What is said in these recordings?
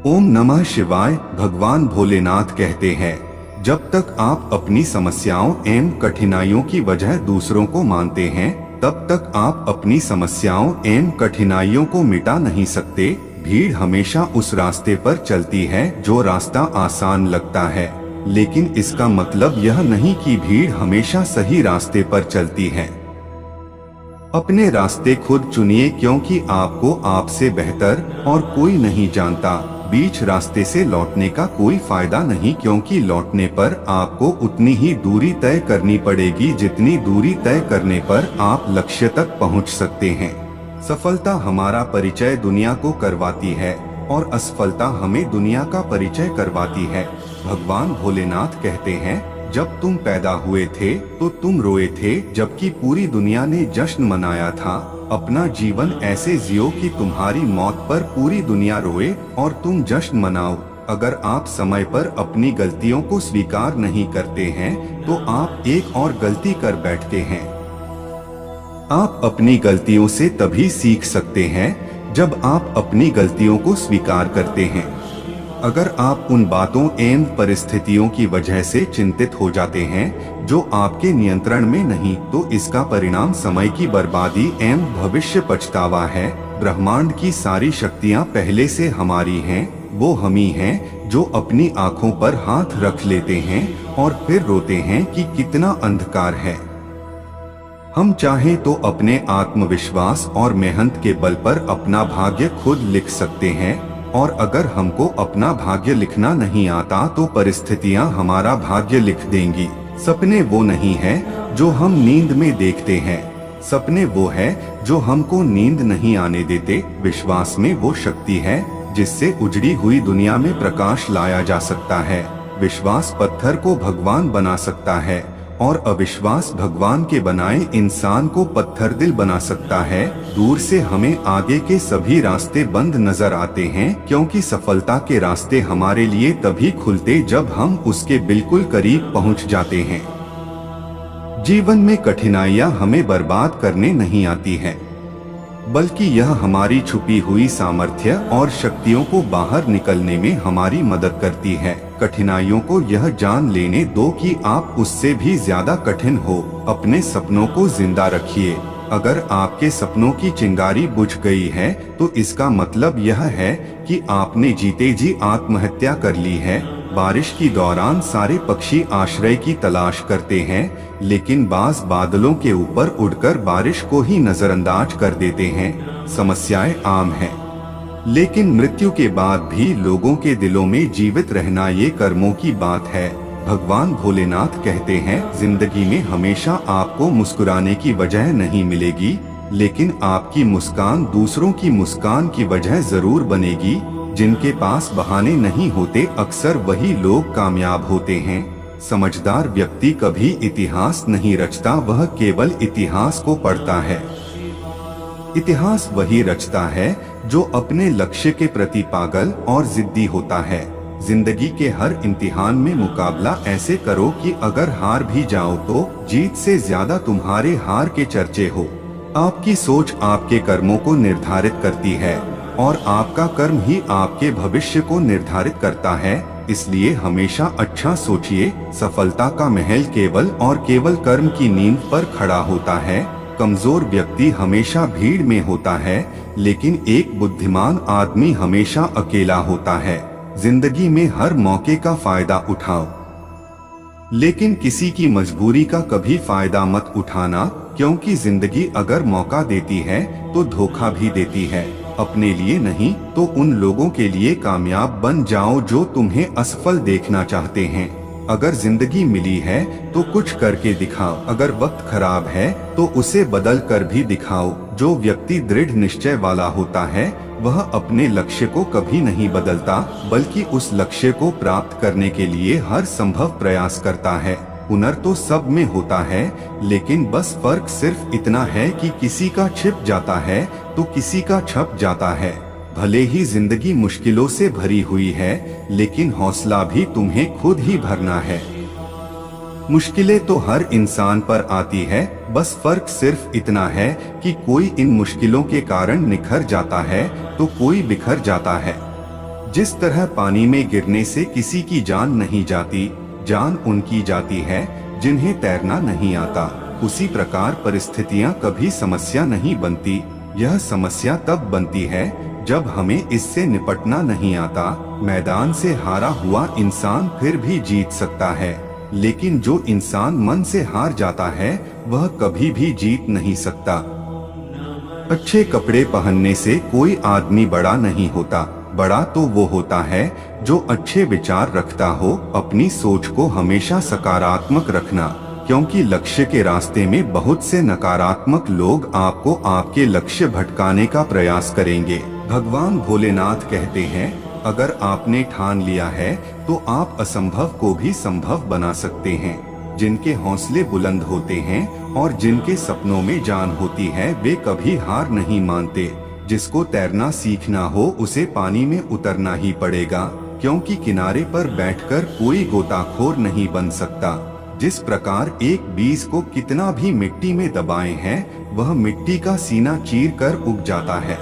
ओम नमः शिवाय। भगवान भोलेनाथ कहते हैं, जब तक आप अपनी समस्याओं एवं कठिनाइयों की वजह दूसरों को मानते हैं, तब तक आप अपनी समस्याओं एवं कठिनाइयों को मिटा नहीं सकते। भीड़ हमेशा उस रास्ते पर चलती है जो रास्ता आसान लगता है, लेकिन इसका मतलब यह नहीं कि भीड़ हमेशा सही रास्ते पर चलती है। अपने रास्ते खुद चुनिए, क्योंकि आपको आपसे बेहतर और कोई नहीं जानता। बीच रास्ते से लौटने का कोई फायदा नहीं, क्योंकि लौटने पर आपको उतनी ही दूरी तय करनी पड़ेगी जितनी दूरी तय करने पर आप लक्ष्य तक पहुंच सकते हैं। सफलता हमारा परिचय दुनिया को करवाती है और असफलता हमें दुनिया का परिचय करवाती है। भगवान भोलेनाथ कहते हैं, जब तुम पैदा हुए थे तो तुम रोए थे, जबकि पूरी दुनिया ने जश्न मनाया था। अपना जीवन ऐसे जियो कि तुम्हारी मौत पर पूरी दुनिया रोए और तुम जश्न मनाओ। अगर आप समय पर अपनी गलतियों को स्वीकार नहीं करते हैं तो आप एक और गलती कर बैठते हैं। आप अपनी गलतियों से तभी सीख सकते हैं जब आप अपनी गलतियों को स्वीकार करते हैं। अगर आप उन बातों एवं परिस्थितियों की वजह से चिंतित हो जाते हैं जो आपके नियंत्रण में नहीं, तो इसका परिणाम समय की बर्बादी एवं भविष्य पछतावा है। ब्रह्मांड की सारी शक्तियां पहले से हमारी हैं। वो हम ही हैं जो अपनी आंखों पर हाथ रख लेते हैं और फिर रोते हैं कि कितना अंधकार है। हम चाहें तो अपने आत्मविश्वास और मेहनत के बल पर अपना भाग्य खुद लिख सकते हैं, और अगर हमको अपना भाग्य लिखना नहीं आता तो परिस्थितियां हमारा भाग्य लिख देंगी। सपने वो नहीं है जो हम नींद में देखते हैं, सपने वो है जो हमको नींद नहीं आने देते। विश्वास में वो शक्ति है जिससे उजड़ी हुई दुनिया में प्रकाश लाया जा सकता है। विश्वास पत्थर को भगवान बना सकता है और अविश्वास भगवान के बनाए इंसान को पत्थर दिल बना सकता है। दूर से हमें आगे के सभी रास्ते बंद नजर आते हैं, क्योंकि सफलता के रास्ते हमारे लिए तभी खुलते जब हम उसके बिल्कुल करीब पहुंच जाते हैं। जीवन में कठिनाइयां हमें बर्बाद करने नहीं आती हैं, बल्कि यह हमारी छुपी हुई सामर्थ्य और शक्तियों को बाहर निकलने में हमारी मदद करती है। कठिनाइयों को यह जान लेने दो कि आप उससे भी ज्यादा कठिन हो। अपने सपनों को जिंदा रखिए। अगर आपके सपनों की चिंगारी बुझ गई है तो इसका मतलब यह है कि आपने जीते जी आत्महत्या कर ली है। बारिश के दौरान सारे पक्षी आश्रय की तलाश करते हैं, लेकिन बाज बादलों के ऊपर उड़कर बारिश को ही नजरअंदाज कर देते हैं। समस्याएं आम हैं, लेकिन मृत्यु के बाद भी लोगों के दिलों में जीवित रहना ये कर्मों की बात है। भगवान भोलेनाथ कहते हैं, जिंदगी में हमेशा आपको मुस्कुराने की वजह नहीं मिलेगी, लेकिन आपकी मुस्कान दूसरों की मुस्कान की वजह जरूर बनेगी। जिनके पास बहाने नहीं होते, अक्सर वही लोग कामयाब होते हैं। समझदार व्यक्ति कभी इतिहास नहीं रचता, वह केवल इतिहास को पढ़ता है। इतिहास वही रचता है जो अपने लक्ष्य के प्रति पागल और जिद्दी होता है। जिंदगी के हर इम्तिहान में मुकाबला ऐसे करो कि अगर हार भी जाओ तो जीत से ज्यादा तुम्हारे हार के चर्चे हो। आपकी सोच आपके कर्मों को निर्धारित करती है और आपका कर्म ही आपके भविष्य को निर्धारित करता है। इसलिए हमेशा अच्छा सोचिए। सफलता का महल केवल और केवल कर्म की नींव पर खड़ा होता है। कमजोर व्यक्ति हमेशा भीड़ में होता है, लेकिन एक बुद्धिमान आदमी हमेशा अकेला होता है। जिंदगी में हर मौके का फायदा उठाओ, लेकिन किसी की मजबूरी का कभी फायदा मत उठाना, क्योंकि जिंदगी अगर मौका देती है तो धोखा भी देती है। अपने लिए नहीं तो उन लोगों के लिए कामयाब बन जाओ जो तुम्हें असफल देखना चाहते हैं। अगर जिंदगी मिली है तो कुछ करके दिखाओ। अगर वक्त खराब है तो उसे बदल कर भी दिखाओ। जो व्यक्ति दृढ़ निश्चय वाला होता है वह अपने लक्ष्य को कभी नहीं बदलता, बल्कि उस लक्ष्य को प्राप्त करने के लिए हर संभव प्रयास करता है। हुनर तो सब में होता है, लेकिन बस फर्क सिर्फ इतना है कि किसी का छिप जाता है तो किसी का छप जाता है। भले ही जिंदगी मुश्किलों से भरी हुई है, लेकिन हौसला भी तुम्हें खुद ही भरना है। मुश्किलें तो हर इंसान पर आती है, बस फर्क सिर्फ इतना है कि कोई इन मुश्किलों के कारण निखर जाता है तो कोई बिखर जाता है। जिस तरह पानी में गिरने से किसी की जान नहीं जाती, जान उनकी जाती है जिन्हें तैरना नहीं आता, उसी प्रकार परिस्थितियां कभी समस्या नहीं बनती। यह समस्या तब बनती है जब हमें इससे निपटना नहीं आता। मैदान से हारा हुआ इंसान फिर भी जीत सकता है, लेकिन जो इंसान मन से हार जाता है वह कभी भी जीत नहीं सकता। अच्छे कपड़े पहनने से कोई आदमी बड़ा नहीं होता, बड़ा तो वो होता है जो अच्छे विचार रखता हो। अपनी सोच को हमेशा सकारात्मक रखना, क्योंकि लक्ष्य के रास्ते में बहुत से नकारात्मक लोग आपको आपके लक्ष्य भटकाने का प्रयास करेंगे। भगवान भोलेनाथ कहते हैं, अगर आपने ठान लिया है तो आप असंभव को भी संभव बना सकते हैं। जिनके हौसले बुलंद होते हैं और जिनके सपनों में जान होती है वे कभी हार नहीं मानते। जिसको तैरना सीखना हो उसे पानी में उतरना ही पड़ेगा, क्योंकि किनारे पर बैठकर कोई गोताखोर नहीं बन सकता। जिस प्रकार एक बीज को कितना भी मिट्टी में दबाए हैं वह मिट्टी का सीना चीर कर उग जाता है।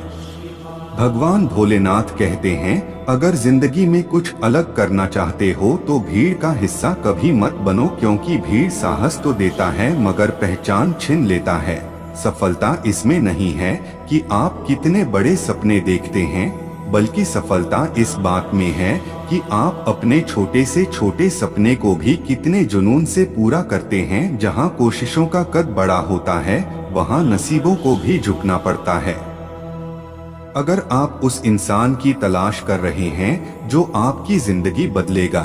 भगवान भोलेनाथ कहते हैं, अगर जिंदगी में कुछ अलग करना चाहते हो तो भीड़ का हिस्सा कभी मत बनो, क्योंकि भीड़ साहस तो देता है मगर पहचान छीन लेता है। सफलता इसमें नहीं है कि आप कितने बड़े सपने देखते हैं, बल्कि सफलता इस बात में है कि आप अपने छोटे से छोटे सपने को भी कितने जुनून से पूरा करते हैं। जहां कोशिशों का कद बड़ा होता है वहां नसीबों को भी झुकना पड़ता है। अगर आप उस इंसान की तलाश कर रहे हैं जो आपकी जिंदगी बदलेगा,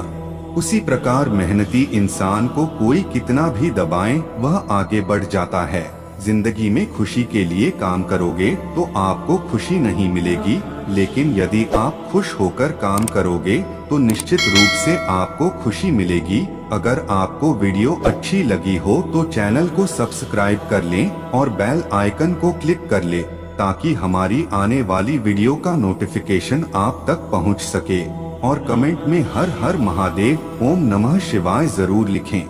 उसी प्रकार मेहनती इंसान को कोई कितना भी दबाए वह आगे बढ़ जाता है। जिंदगी में खुशी के लिए काम करोगे तो आपको खुशी नहीं मिलेगी, लेकिन यदि आप खुश होकर काम करोगे तो निश्चित रूप से आपको खुशी मिलेगी। अगर आपको वीडियो अच्छी लगी हो तो चैनल को सब्सक्राइब कर लें और बेल आइकन को क्लिक कर लें, ताकि हमारी आने वाली वीडियो का नोटिफिकेशन आप तक पहुंच सके। और कमेंट में हर हर महादेव, ओम नमः शिवाय जरूर लिखें।